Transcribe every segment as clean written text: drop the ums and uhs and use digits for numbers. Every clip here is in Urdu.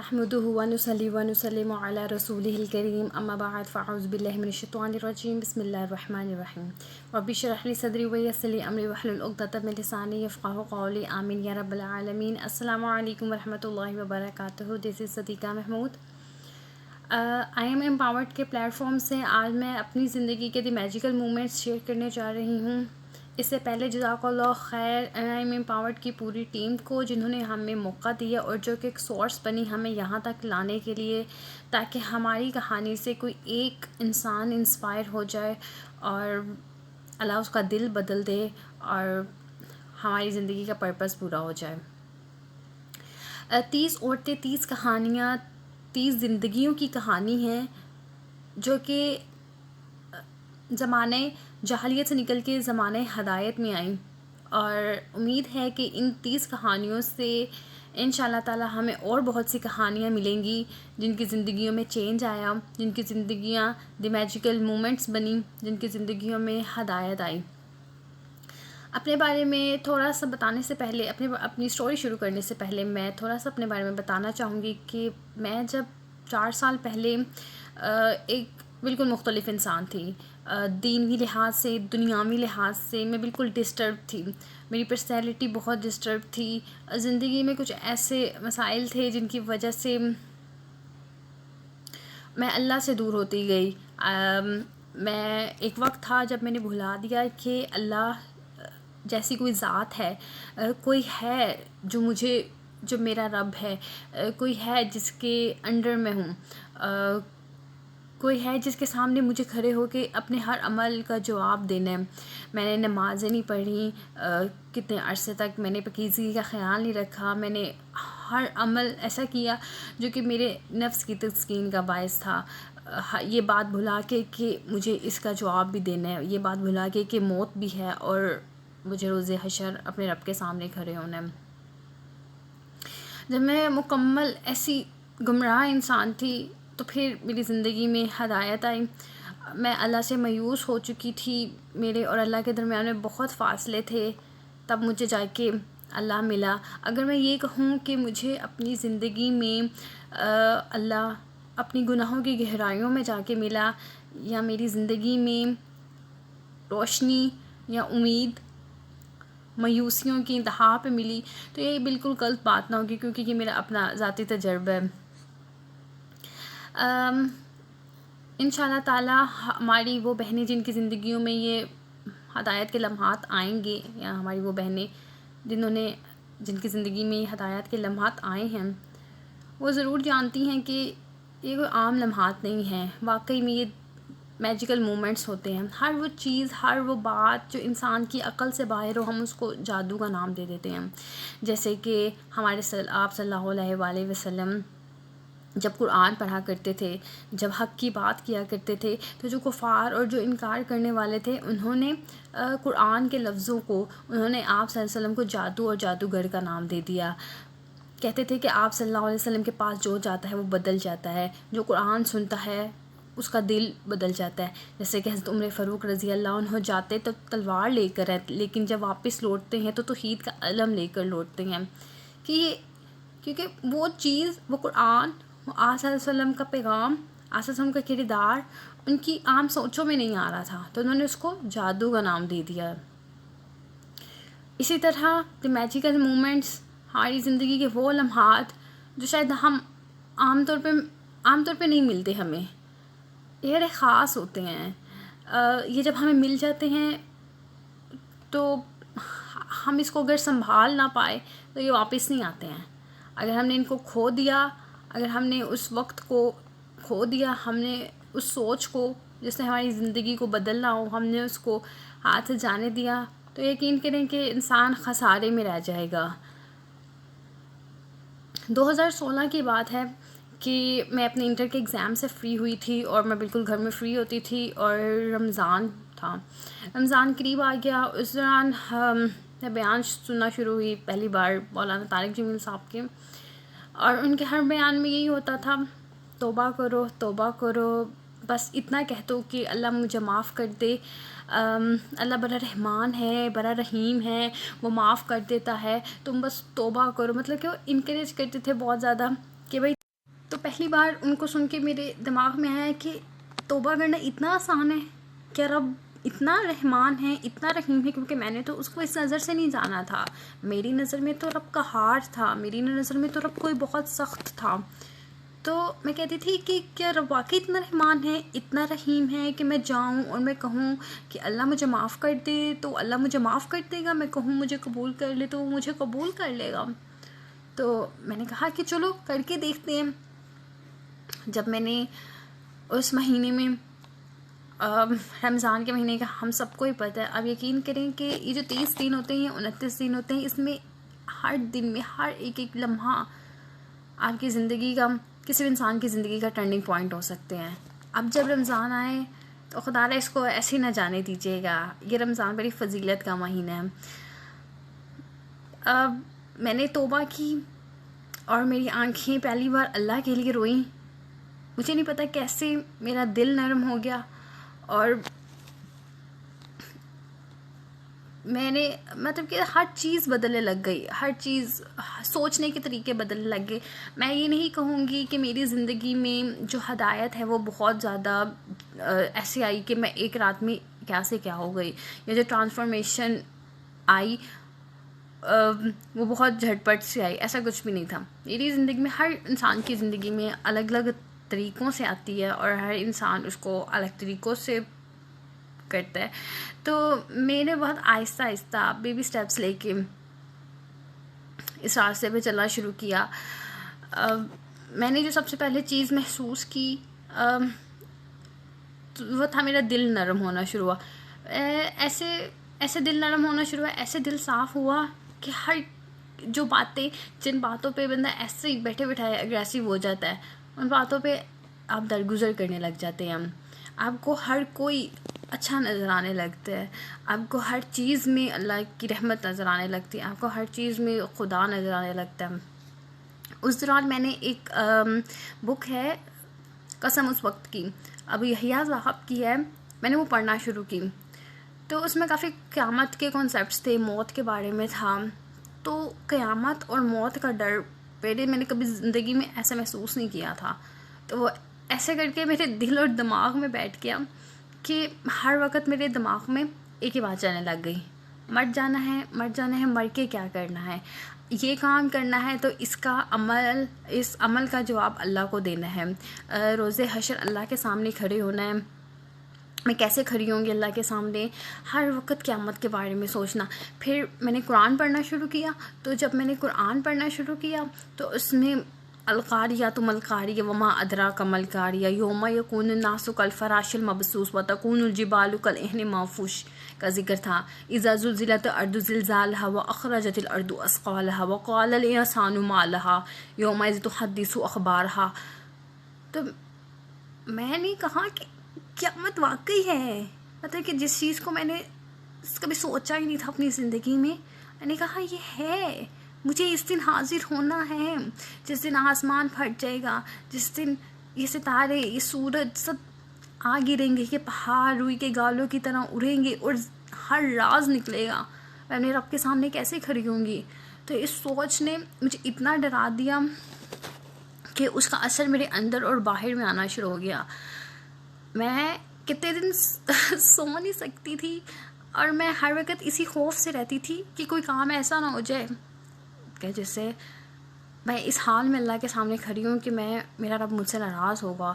احمده ونصلي ونسلم على رسوله الكريم اما بعد فاعوذ بالله من الشيطان الرجيم بسم الله الرحمن الرحيم رب اشرح لي صدري ويسر لي امري واحلل عقدة من لساني يفقهوا قولي آمین یا رب العالمین. السلام علیکم ورحمۃ اللہ وبرکاتہ. دس از صدیقہ محمود. آئی ایم امپاورڈ کے پلیٹ فارم سے آج میں اپنی زندگی کے دی میجیکل مومنٹس شیئر کرنے جا رہی ہوں. اس سے پہلے جزاک اللہ خیر آئی ایم امپاورڈ کی پوری ٹیم کو جنہوں نے ہمیں موقع دیا اور جو کہ ایک سورس بنی ہمیں یہاں تک لانے کے لیے تاکہ ہماری کہانی سے کوئی ایک انسان انسپائر ہو جائے اور اللہ اس کا دل بدل دے اور ہماری زندگی کا پرپس پورا ہو جائے. 30 عورتیں 30 کہانیاں 30 زندگیوں کی کہانی ہیں جو کہ زمانہ جاہلیت سے نکل کے زمانہ ہدایت میں آئیں، اور امید ہے کہ ان 30 کہانیوں سے انشاءاللہ تعالی ہمیں اور بہت سی کہانیاں ملیں گی جن کی زندگیوں میں چینج آیا، جن کی زندگیاں دی میجیکل مومنٹس بنی، جن کی زندگیوں میں ہدایت آئی. اپنے بارے میں تھوڑا سا بتانے سے پہلے اپنی اسٹوری شروع کرنے سے پہلے میں تھوڑا سا اپنے بارے میں بتانا چاہوں گی کہ میں جب 4 سال پہلے ایک بالکل مختلف انسان تھی. دینوی لحاظ سے، دنیاوی لحاظ سے میں بالکل ڈسٹرب تھی. میری پرسنالٹی بہت ڈسٹرب تھی. زندگی میں کچھ ایسے مسائل تھے جن کی وجہ سے میں اللہ سے دور ہوتی گئی. میں ایک وقت تھا جب میں نے بھلا دیا کہ اللہ جیسی کوئی ذات ہے، کوئی ہے جو میرا رب ہے، کوئی ہے جس کے انڈر میں ہوں، کوئی ہے جس کے سامنے مجھے کھڑے ہو کے اپنے ہر عمل کا جواب دینا ہے. میں نے نمازیں نہیں پڑھی کتنے عرصے تک، میں نے پاکیزگی کا خیال نہیں رکھا، میں نے ہر عمل ایسا کیا جو کہ میرے نفس کی تسکین کا باعث تھا. یہ بات بھلا کے کہ مجھے اس کا جواب بھی دینا ہے، یہ بات بھلا کے کہ موت بھی ہے اور مجھے روز حشر اپنے رب کے سامنے کھڑے ہونا ہے. جب میں مکمل ایسی گمراہ انسان تھی تو پھر میری زندگی میں ہدایت آئی. میں اللہ سے مایوس ہو چکی تھی، میرے اور اللہ کے درمیان میں بہت فاصلے تھے، تب مجھے جا کے اللہ ملا. اگر میں یہ کہوں کہ مجھے اپنی زندگی میں اللہ اپنی گناہوں کی گہرائیوں میں جا کے ملا یا میری زندگی میں روشنی یا امید مایوسیوں کی انتہا پہ ملی تو یہ بالکل غلط بات نہ ہوگی، کیونکہ یہ میرا اپنا ذاتی تجربہ ہے. انشاءاللہ تعالی ہماری وہ بہنیں جن کی زندگیوں میں یہ ہدایت کے لمحات آئیں گے، یا ہماری وہ بہنیں جن کی زندگی میں یہ ہدایت کے لمحات آئے ہیں، وہ ضرور جانتی ہیں کہ یہ کوئی عام لمحات نہیں ہیں. واقعی میں یہ میجیکل مومنٹس ہوتے ہیں. ہر وہ چیز، ہر وہ بات جو انسان کی عقل سے باہر ہو، ہم اس کو جادو کا نام دے دیتے ہیں. جیسے کہ ہمارے آپ صلی اللہ علیہ وآلہ وسلم جب قرآن پڑھا کرتے تھے، جب حق کی بات کیا کرتے تھے، تو جو کفار اور جو انکار کرنے والے تھے انہوں نے قرآن کے لفظوں کو، انہوں نے آپ صلی اللہ علیہ وسلم کو جادو اور جادوگر کا نام دے دیا. کہتے تھے کہ آپ صلی اللہ علیہ وسلم کے پاس جو جاتا ہے وہ بدل جاتا ہے، جو قرآن سنتا ہے اس کا دل بدل جاتا ہے. جیسے کہ حضرت عمر فاروق رضی اللہ عنہ جاتے تو تلوار لے کر ہیں، لیکن جب واپس لوٹتے ہیں تو توحید کا علم لے کر لوٹتے ہیں. کیونکہ وہ چیز، وہ قرآن، وہ آقا صلی اللہ علیہ وسلم کا پیغام، آقا صلی اللہ علیہ وسلم کا کردار ان کی عام سوچوں میں نہیں آ رہا تھا، تو انہوں نے اس کو جادو کا نام دے دیا. اسی طرح دی میجیکل مومنٹس، ہماری زندگی کے وہ لمحات جو شاید ہم عام طور پہ نہیں ملتے، ہمیں یہ بڑے خاص ہوتے ہیں. یہ جب ہمیں مل جاتے ہیں تو ہم اس کو اگر سنبھال نہ پائے تو یہ واپس نہیں آتے ہیں. اگر ہم نے ان کو کھو دیا، اگر ہم نے اس وقت کو کھو دیا، ہم نے اس سوچ کو جس سے ہماری زندگی کو بدلنا ہو، ہم نے اس کو ہاتھ سے جانے دیا، تو یقین کریں کہ انسان خسارے میں رہ جائے گا. 2016 کی بات ہے کہ میں اپنے انٹر کے ایگزام سے فری ہوئی تھی اور میں بالکل گھر میں فری ہوتی تھی، اور رمضان تھا، رمضان قریب آ گیا. اس دوران میں بیان سننا شروع ہوئی پہلی بار مولانا طارق جمیل صاحب کے، اور ان کے ہر بیان میں یہی ہوتا تھا، توبہ کرو توبہ کرو، بس اتنا کہہ دو کہ اللہ مجھے معاف کر دے. اللہ بڑا رحمان ہے، بڑا رحیم ہے، وہ معاف کر دیتا ہے، تم بس توبہ کرو. مطلب کہ وہ انکریج کرتے تھے بہت زیادہ کہ بھائی تو پہلی بار ان کو سن کے میرے دماغ میں آیا کہ توبہ کرنا اتنا آسان ہے، کیا رب اتنا رحمان ہے، اتنا رحیم ہے؟ کیونکہ میں نے تو اس کو اس نظر سے نہیں جانا تھا. میری نظر میں تو رب قہار تھا، میری نظر میں تو رب کوئی بہت سخت تھا. تو میں کہتی تھی کہ کیا رب واقعی اتنا رحمان ہے، اتنا رحیم ہے کہ میں جاؤں اور میں کہوں کہ اللہ مجھے معاف کر دے تو اللہ مجھے معاف کر دے گا، میں کہوں مجھے قبول کر لے تو وہ مجھے قبول کر لے گا. تو میں نے کہا کہ چلو کر کے دیکھتے ہیں. جب میں نے اس مہینے میں رمضان کے مہینے کا ہم سب کو ہی پتہ ہے، اب یقین کریں کہ یہ جو 30 دن ہوتے ہیں، 29 دن ہوتے ہیں، اس میں ہر دن میں ہر ایک لمحہ آپ کی زندگی کا، کسی بھی انسان کی زندگی کا ٹرننگ پوائنٹ ہو سکتے ہیں. اب جب رمضان آئے تو خدا را اس کو ایسے نہ جانے دیجیے گا، یہ رمضان بڑی فضیلت کا مہینہ ہے. اب میں نے توبہ کی اور میری آنکھیں پہلی بار اللہ کے لیے روئیں. مجھے نہیں پتا کیسے میرا دل نرم ہو گیا، اور میں نے مطلب کہ ہر چیز بدلنے لگ گئی، ہر چیز، سوچنے کے طریقے بدلنے لگ گئے. میں یہ نہیں کہوں گی کہ میری زندگی میں جو ہدایت ہے وہ بہت زیادہ ایسے آئی کہ میں ایک رات میں کیا سے کیا ہو گئی، یا جو ٹرانسفارمیشن آئی وہ بہت جھٹ پٹ سے آئی، ایسا کچھ بھی نہیں تھا. میری زندگی میں، ہر انسان کی زندگی میں الگ الگ طریقوں سے آتی ہے، اور ہر انسان اس کو الگ طریقوں سے کرتا ہے. تو میں نے بہت آہستہ آہستہ بیبی سٹیپس لے کے اس راستے پہ چلنا شروع کیا. میں نے جو سب سے پہلے چیز محسوس کی وہ تھا میرا دل نرم ہونا شروع ہوا. ایسے دل نرم ہونا شروع ہوا، ایسے دل صاف ہوا کہ ہر جو باتیں، جن باتوں پہ بندہ ایسے ہی بیٹھے بٹھائے اگریسو ہو جاتا ہے، ان باتوں پہ آپ درگزر کرنے لگ جاتے ہیں. آپ کو ہر کوئی اچھا نظر آنے لگتا ہے، آپ کو ہر چیز میں اللہ کی رحمت نظر آنے لگتی ہے، آپ کو ہر چیز میں خدا نظر آنے لگتا ہے. اس دوران میں نے ایک بک ہے قسم اس وقت کی، ابو یحییٰ صاحب کی ہے، میں نے وہ پڑھنا شروع کی. تو اس میں کافی قیامت کے کانسیپٹس تھے، موت کے بارے میں تھا. تو قیامت اور موت کا ڈر پہلے میں نے کبھی زندگی میں ایسا محسوس نہیں کیا تھا. تو وہ ایسے کر کے میرے دل اور دماغ میں بیٹھ گیا کہ ہر وقت میرے دماغ میں ایک ہی بات جانے لگ گئی، مر جانا ہے، مر جانا ہے، مر کے کیا کرنا ہے، یہ کام کرنا ہے تو اس عمل کا جواب اللہ کو دینا ہے. روز حشر اللہ کے سامنے کھڑے ہونا ہے، میں کیسے کھڑی ہوں گی اللہ کے سامنے، ہر وقت قیامت کے بارے میں سوچنا. پھر میں نے قرآن پڑھنا شروع کیا. تو جب میں نے قرآن پڑھنا شروع کیا تو اس میں القاریۃ ما القاریہ وما ادراک ما القاریہ یوم یکون الناس کالفراش المبثوث وتکون الجبال کالعہن المنفوش کا ذکر تھا. اذا زلزلت الارض زلزالها واخرجت الارض اثقالها وقال الانسان ما لها یومئذ تحدث اخبارها. تو میں نے کہا کہ قیامت واقعی ہے، مطلب کہ جس چیز کو میں نے کبھی سوچا ہی نہیں تھا اپنی زندگی میں، میں نے کہا یہ ہے، مجھے اس دن حاضر ہونا ہے، جس دن آسمان پھٹ جائے گا، جس دن یہ ستارے، یہ سورج سب آ گریں گے، یہ پہاڑ روئی کے گالوں کی طرح اڑیں گے اور ہر راز نکلے گا، میں اپنے رب کے سامنے کیسے کھڑی ہوں گی. تو اس سوچ نے مجھے اتنا ڈرا دیا کہ اس کا اثر میرے اندر اور باہر میں آنا شروع ہو گیا. میں کتنے دن سو نہیں سکتی تھی، اور میں ہر وقت اسی خوف سے رہتی تھی کہ کوئی کام ایسا نہ ہو جائے کہ جس سے میں اس حال میں اللہ کے سامنے کھڑی ہوں کہ میرا رب مجھ سے ناراض ہوگا.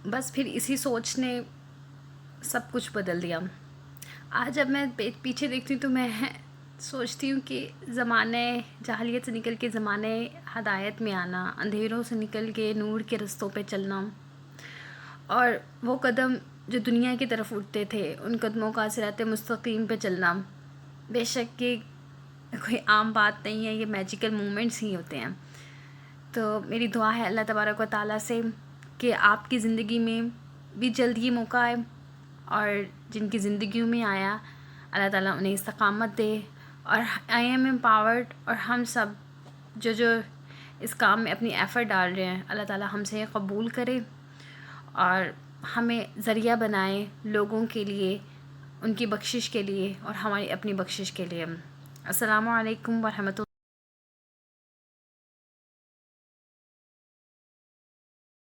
بس پھر اسی سوچ نے سب کچھ بدل دیا. آج جب میں پیچھے دیکھتی ہوں تو میں سوچتی ہوں کہ زمانہ جاہلیت سے نکل کے زمانہ ہدایت میں آنا، اندھیروں سے نکل کے نور کے رستوں پہ چلنا، اور وہ قدم جو دنیا کی طرف اٹھتے تھے ان قدموں کا صراط مستقیم پہ چلنا، بے شک یہ کوئی عام بات نہیں ہے، یہ میجیکل مومنٹس ہی ہوتے ہیں. تو میری دعا ہے اللہ تبارک و تعالیٰ سے کہ آپ کی زندگی میں بھی جلد یہ موقع آئے، اور جن کی زندگیوں میں آیا اللہ تعالیٰ انہیں استقامت دے. اور آئی ایم امپاورڈ، اور ہم سب جو اس کام میں اپنی ایفرٹ ڈال رہے ہیں اللہ تعالیٰ ہم سے یہ قبول کرے اور ہمیں ذریعہ بنائے لوگوں کے لیے، ان کی بخشش کے لیے اور ہماری اپنی بخشش کے لیے. السلام علیکم ورحمۃ اللہ.